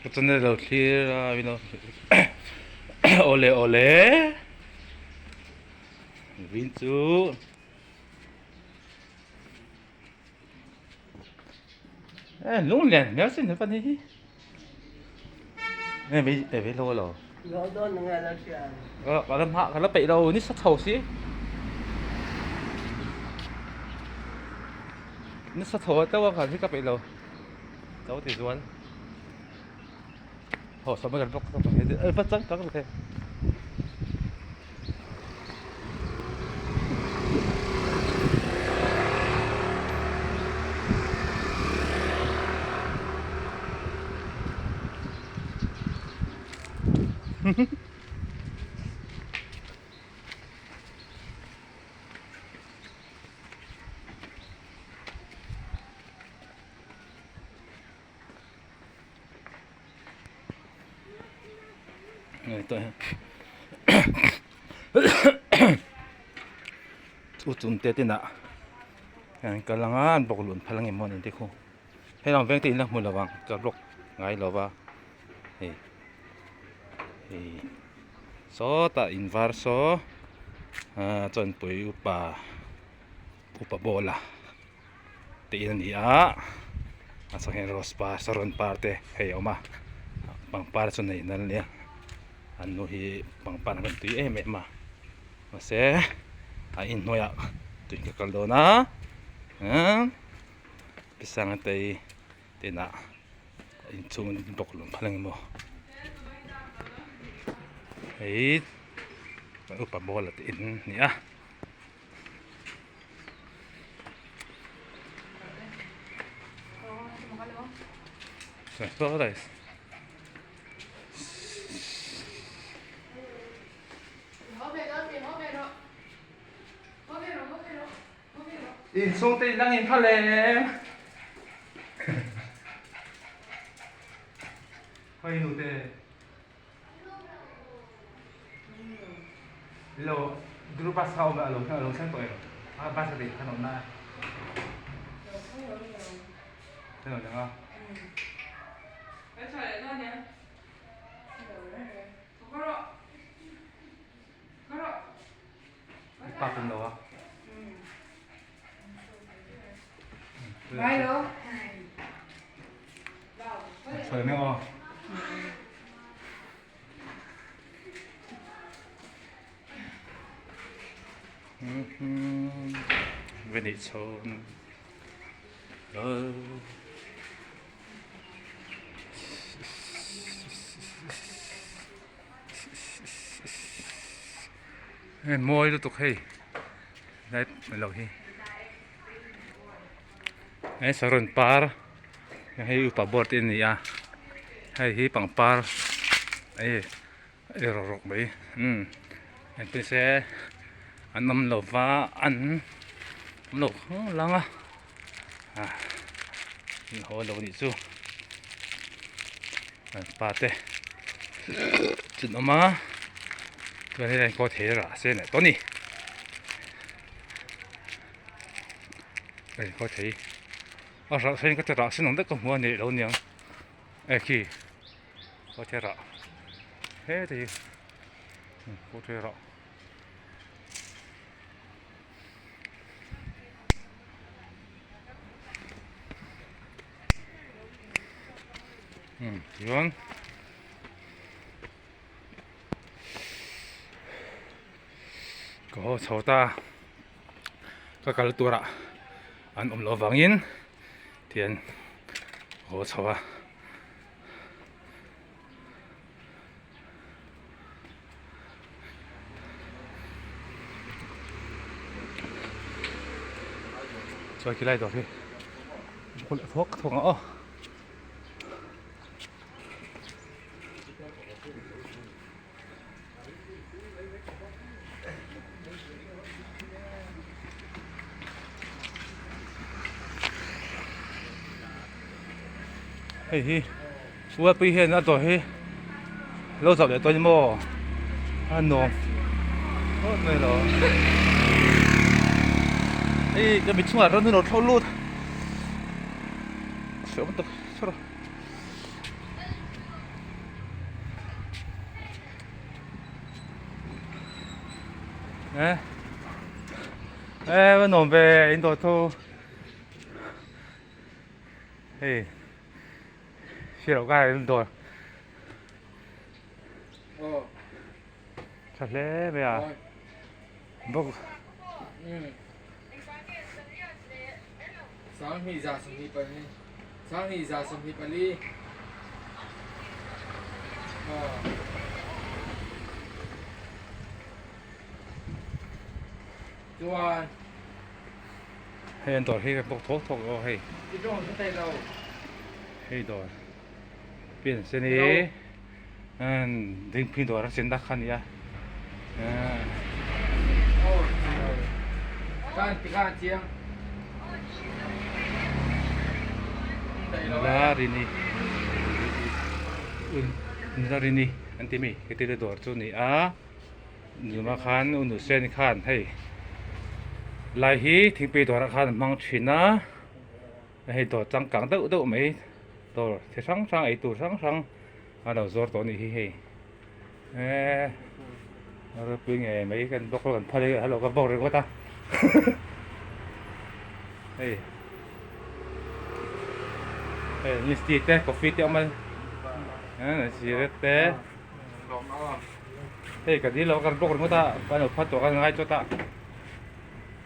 Button the clear, ole ole. Vintu. Luôn liền, nhớ xin phần đi. Bị lâu rồi. Lâu đó nghe là chuyện. Bà lâm hạ cái lớp bị đâu, nít sắt thầu xí. Nít sắt thầu, tao vào cái bị lâu. Tao thì ruột. Hồ sao mới gần bốc tao phải bắt chắc tao có thể. Tôi utum tê tê nạ cái lăng an bọc lụn phá lăng em mòn thế không hay làm ven tin là một là vàng cái bọc ngay là va thì số ta inverso chọn bụi upa bola tiền gì á sao hiện rospa saron parte hay oma bằng par cho này nên liền anh nuôi bằng pan gần tùy em mà sẽ in nuôi ạ tùy cái câu đó na pisang tay tina in chung bọc lum phalang mo ấy upa bola tin ni à so đấy in xuống tay đang in pha lê hơi nụ tê lo dulu pas kau mbak lo saya toy pas tadi kan ona thế rồi chẳng pa pun đâu á Vai đâu? sợi nữa không về đi chôn môi nó tục hay đấy lâu hi ấy saron par hay upa bort ini ya hay hi pang par ấy rok bay anh tôi sẽ ăn nấm lẩu và ăn lẩu lăng hồ lẩu đi chú pate chuyện đó mà cái này có thể là sẽ này tốt nhỉ đây có thể sao xem cái trà xin nó đất có mua này đâu nhỉ khi có thể là thế thì có thể là 이건 có ta các cái tua ra ăn lo vàng in tiền có cháu cho cái này rồi thì con lại thuốc thuốc ngõ hey ua pi hiền na to he lâu giờ để tôi mua ăn ngon tốt này rồi ê cái bị chung là nó thâu luôn sợ mất sợ วันนนไปอินโดทูเฮ้ยเชื่อเราก็อินโดชัดเลยไปอ่ะบอก Sangi za sumhi pani. Sangi za sumhi pani. Chuan. ให้อินโดที่กันบอกทุกให้ Cái chỗ nó tay đâu. ให้อินโดเปลี่ยนเส้นนี้ดึงพินโดรักเส้นดักขันยา Kan tiga chiang. Larini Larini nanti mi kita le dor chu ni a numa khan unu sen khan hei lai hi thingpi dor khan mang thina hei dor chang kang deuh deuh mai dor the sang sang ai tu sang sang a lo zor to ni hi hei rồi pin ngày mấy cái bóc còn phơi hello cái bóc rồi quá ta heyนี่สตีเต้กาแฟเต้มันสีเต้เฮ้ยกันดีเรากันปกติมั้งตาบ้านเราพัดตัวกันง่ายจุดตา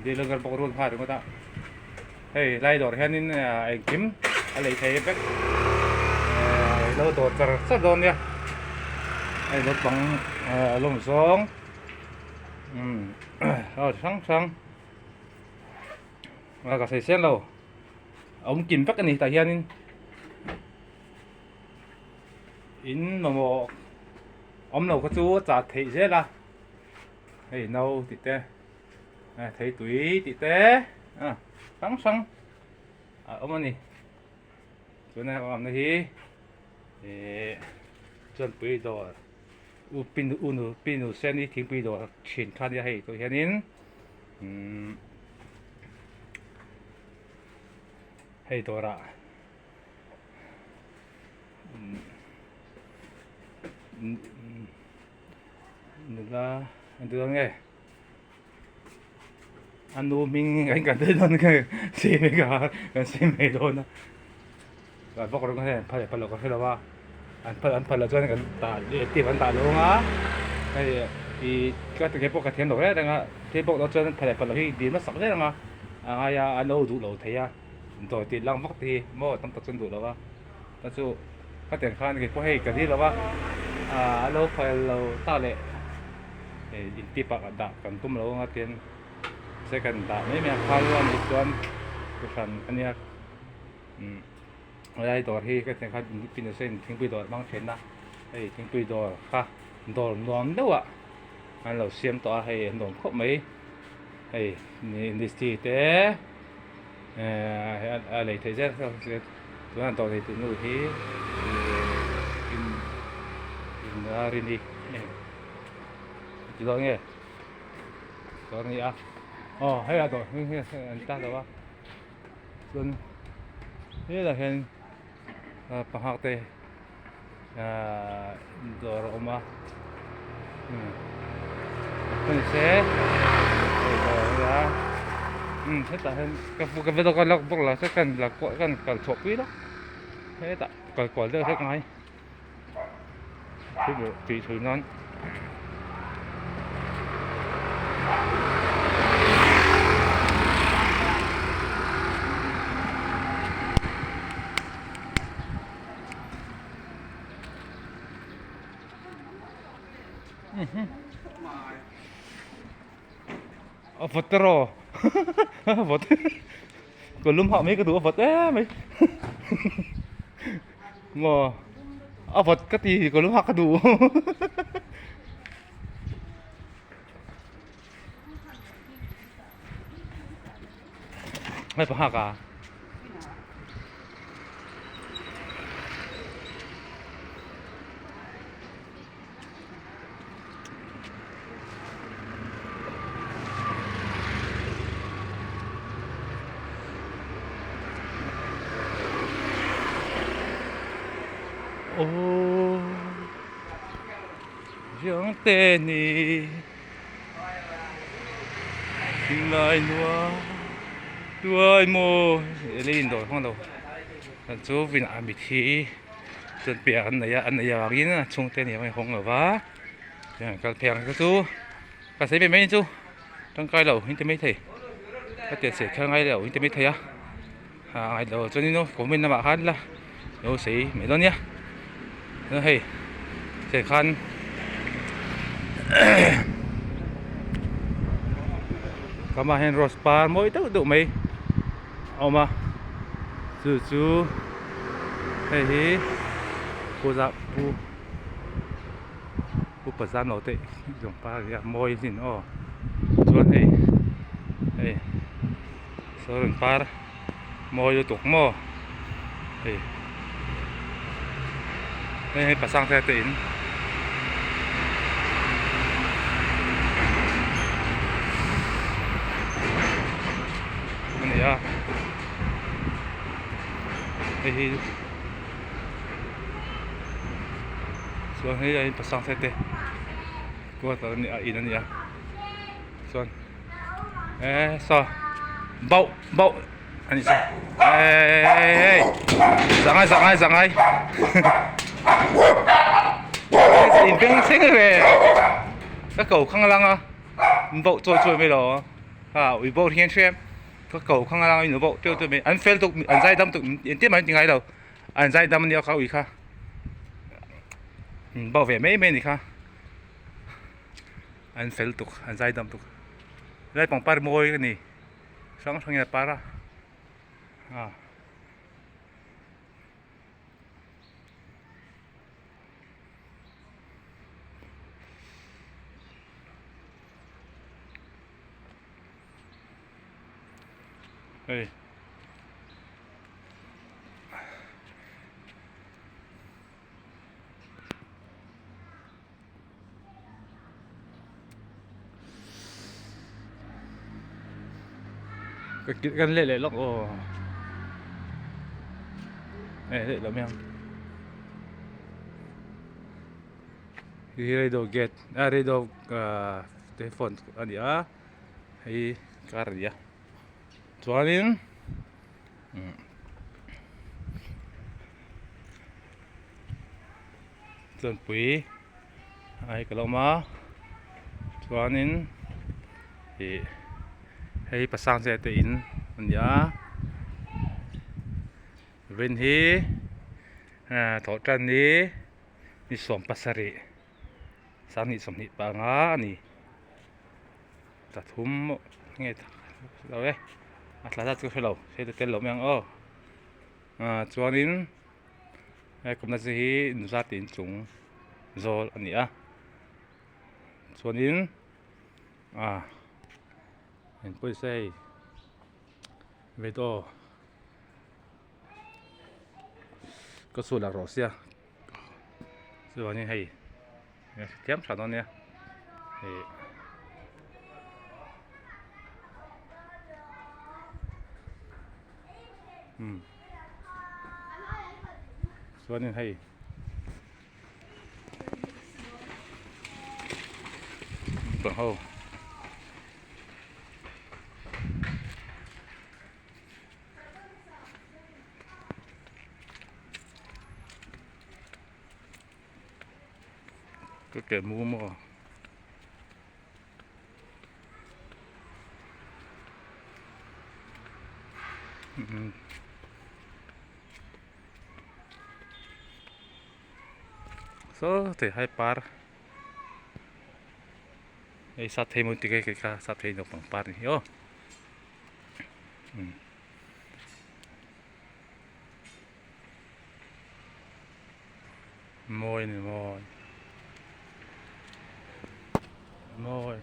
ดีเรากันปกติรุ่นพัดมั้งตาเฮ้ยไล่ดอกแค่นี้ไอ้กิมอะไรใช้เป็กเราดอกจะสักโดนเนี่ยไอ้รถบังลมสองช่างแล้วก็ใส่เส้นเราเอากินเป็กกันนี่แต่เฮียนี่in mà một ông nào có chú chặt thị thế là hey nâu thì té thấy túi thì té sáng sáng ông anh này chỗ này ông này thì chân bì đồ pin sen đi thiên bì đồ chuyển khai đi hay tôi hiện in hay đồ ra là được nghe anh nuôi mình anh cả tới luôn cái gì mấy cái gì mấy đôi nó và bóc nó có thể phải là có thể là ba anh phải là cho anh ta để tìm anh ta luôn á thì cái bóc cái thiên đồ đấy đang cái bóc nó cho anh phải là khi điểm nó sẵn đấy đang ai anh đâu đủ lâu thấy rồi thì lăng bóc thì mua tâm tập chân đủ rồi ba ta chú cái tiền khan cái có hay cái gì rồi ba lâu phải lâu ta lệ inti pak ada kan tum lo ngatin second ta me khaluan ituan kusan ania ai dor hi ka ten khan pin sen thingpui dor mang chen na ei thingpui dor kha dor nom dewa an lo siam to hai nom khop mai ei ni sti te a le thei ja tuan to thì nu hi in rin đi chỉ đó nghe đó nghe à hay là rồi anh ta đâu á luôn thế là hiện bằng học tê rồi rồi mà mình sẽ rồi ra thế tại hiện cái video con lọc bốc là sẽ cần là cần chụp quý đó thế tại cần quả được hết ngay cái bộ tùy thử non vật rồi vật còn lum họ mấy cái đồ vật ấy mấy mà vật cái gì thì còn lum họ cái đồ mấy bà cả ô dưỡng tên đi Chính lại đuôi mô lên đồ không đâu chú vì làm bị thi chuẩn bị anh này vào cái nữa chung tên này mày không ở vá cái cái chú cái gì bên mấy chú trong cái đầu hình mấy thầy cái tiền sẽ khai ngay đầu hình mấy thầy á ai đầu cho nên nó của mình là bạn hát là đâu sĩ mấy đó nhá nó hay sẽ khăn cảm ơn hen Rospa mỗi tớ tụ mày mà chú hey hi cô dạ cô bật ra nó tệ dùng pa cái môi gì nó cho hey hey số lần pa môi cho tục mò hey hey bật sang xe tịnh cái này à hey Xuân hay là pasang sete, gua tahu ni ini ya. Xuân, so, bau, anh sao? Dang ai. Im tiếng xinh rồi. Các cậu không lăng à? Bau trôi mấy đó. Ủy bộ thiên xem. Các cậu không lăng nữa bau trôi mấy. Anh fail tục, anh giải đâm tục, anh tiếp mà tiếng ai đâu. Anh giải đâm đi khảo ủy kha. Bảo vệ mấy bên này kha anh fail tục anh giải đâm tục lại bằng par môi cái này sáng thằng nhà para hey cái gan lệ lắm lệ lắm em radio get radio telepon ani hay karya soalin tuần quý ai kalau mah soalin thì hay pasang saya tein ya bên hi thọ trần ni som pasari sang ni som ni pa nga ni ta thum nghe đâu đấy atlas tu hello sẽ được tên lỗ mang chuanin cũng là gì ra tiền chúng rồi anh nhỉ chuanin anh bây giờ về đó có số là rõ xia rồi như hay kém sao đó nè rồi như hay bằng hô cái kẻ mua mà so thì hai par ấy sát thêm một cái sát thêm được bằng par này yo môi này môi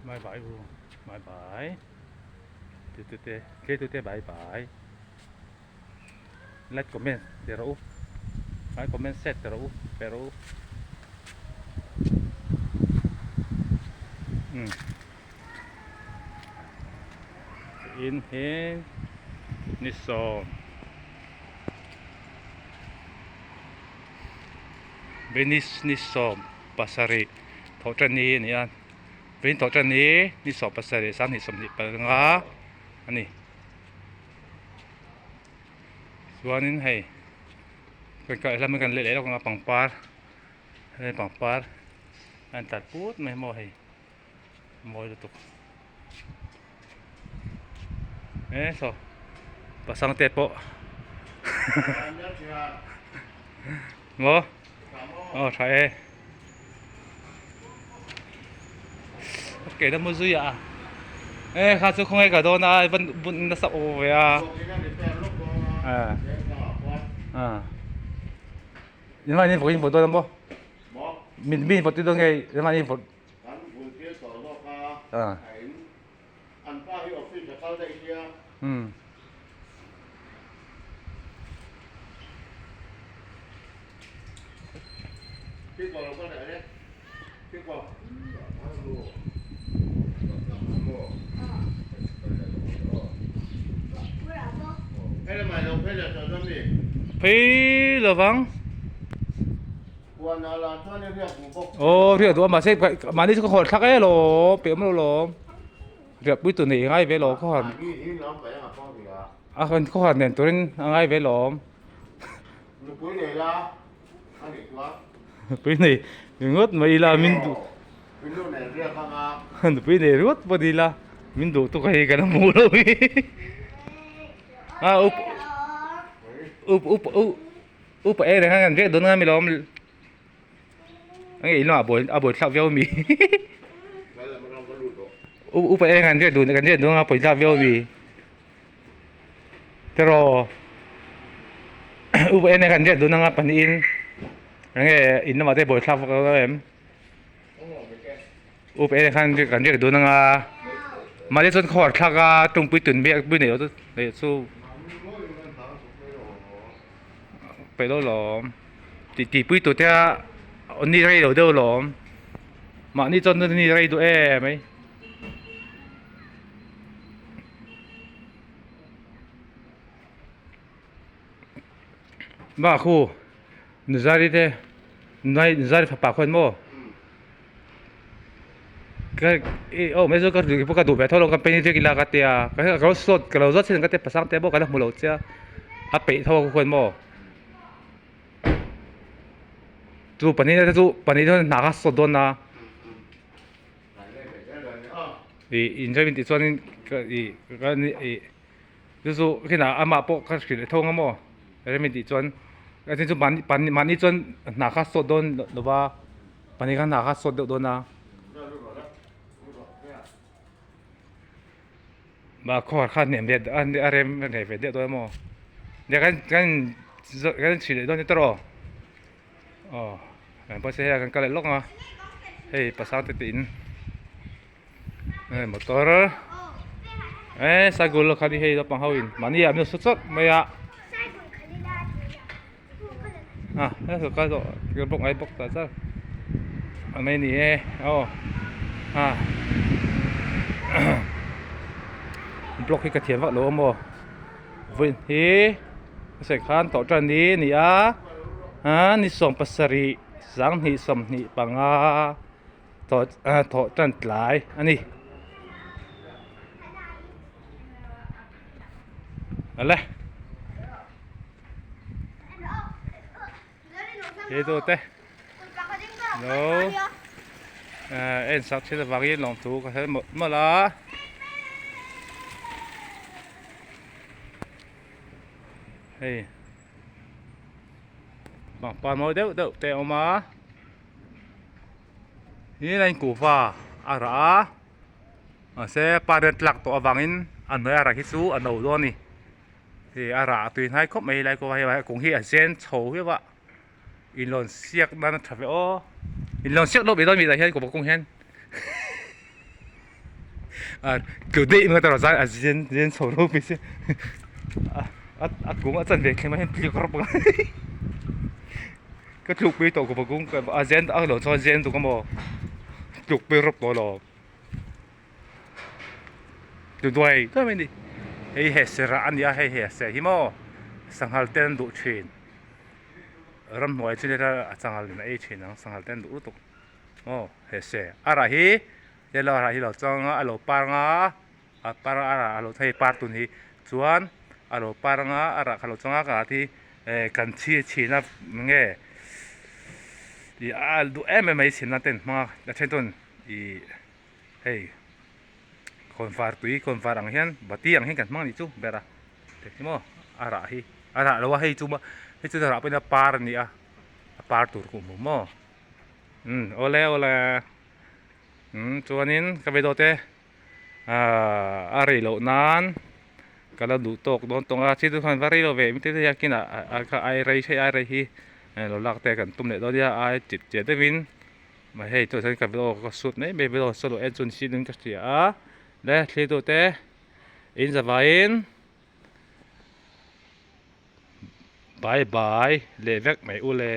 mai bãi luôn mai bãi tê bãi like comment pero mai comment set pero inhale nisom benis nisom pasari thọ trần ni này เป็นตัวจันนี้นี่สอบภาษาเดสังหิสมนิปังอาอันนี้ส่วนนี้ให้ก็แล้วมันกันเละๆแล้วก็มาปังปาร์ให้ปังปาร์อันตัดพูดไม่หมดให้หมดตุกso pasang tepo mo try okay na mo zuya kaso kung ay ka doon na bun na sa owe yun man yun po yung doon mo min po doon kay yun man yun po phi là vắng việc đó mà sẽ mà đi có hột khác ấy lo biểu mà lo việc bữa tuần này ngay về lo có hột còn có hột nền tuần ngay về lo bữa này ngớt mà là mình bữa này ngớt bữa đi là mình đủ tôi cái nó mua đâu úp này hàng cái đốn mi lom anh nó bồi sao véo mi úp hàng cái đốn bồi sao véo mi thế rồi úp này hàng cái đốn ngáp in anh nó mà thế bồi sao véo em úp này hàng cái đốn mà để cho khó khăn trong bữa tuần bữa này đó để sốไปแล้วหรอตีปุ้ยตัวเท่าอันนี้ไรเดี๋ยวหรอมานี่จนนี่ไรตัวไหมบ้าคู่นึกใจดิเด้นึกใจปากคนมั้งก็ไม่ใช่ก็พวกกระดูกแบบทอดลงกันเป็นที่กินละกันเตียก็เราสดเราสดที่นั่นก็เตะภาษาเตะบอกกันแล้วหมดแล้วเจ้าอาเปะทอดคนมั้งจูปนิด나갔어 너나 이 인터뷰 뒤에서는 이 그래서 그냥 아마 뭐 같이 통화 뭐 그러면 뒤전 그래서 좀 많이 전 나갔어 너봐 많이가 나갔어 너나 막 코가 냄새 안 아래 냄새 뭐 내가 간 지레 너네 들어 bữa xe gần cái lốc mà hey pasang titin motor sagol khali hey đó bằng hawin mani am sốt sốt mày ạ cái đó cái bốc ai bốc ta sao mày nè block cái thiền vợ lỗ mò vinh hi sẽ khan tổ trần đi nè ni som pasari sang ni som ni panga to tan tlai ani ale thế thôi thế no en sắc sẽ vang yên lòng thú có thể một là hey bằng pan mồi đeo teo mà ini lain kufa ara se paret lak to avangin an noi ara hisu an no do ni thì ara tuin hai khop mai lai ko hai cũng hi sen chou hi wa in lon siak nan thave o in lon siak lo be do mi da hian ko bokong hian kiểu đệ mà tao ra sen chou lo bi se cũng ở chân về khi mà hian pli krop cái chụp bê tổ của bà cũng cái agent ở đầu cho agent tụi con mò chụp bê rập đó là tụi đuôi thôi mình đi hay hết sẽ ra anh ya hay hết sẽ hi mò sang hal tên đủ chuyện ram nói chuyện ra sang hal này chuyện sang hal tên đủ tục hết sẽ à ra hi ya lo ra hi lo chang a lo par nga a par ara lo thei par tun hi chuan a lo par nga ara khalo changa ka thi kan chi na nge i al du mai sin na ten ma la chen ton i hey kon far ang hian bati ang hian kan mang ni chu bera te mo ara lo wa hei chu ma hei chu ra pe na par ni a par tur ku mo ole chuanin ka ve do te ari lo nan kala du tok don tonga chi tu khan vari lo ve mi te yakin a ka ai rei sei ai rei hi lo lak te kan tum le do dia ai chit che te win mà hey tôi thấy cái video có suốt đấy video solo end chun xin đến cái gì à đây thì tôi te in the vine bye bye lệ vẹt mày u lệ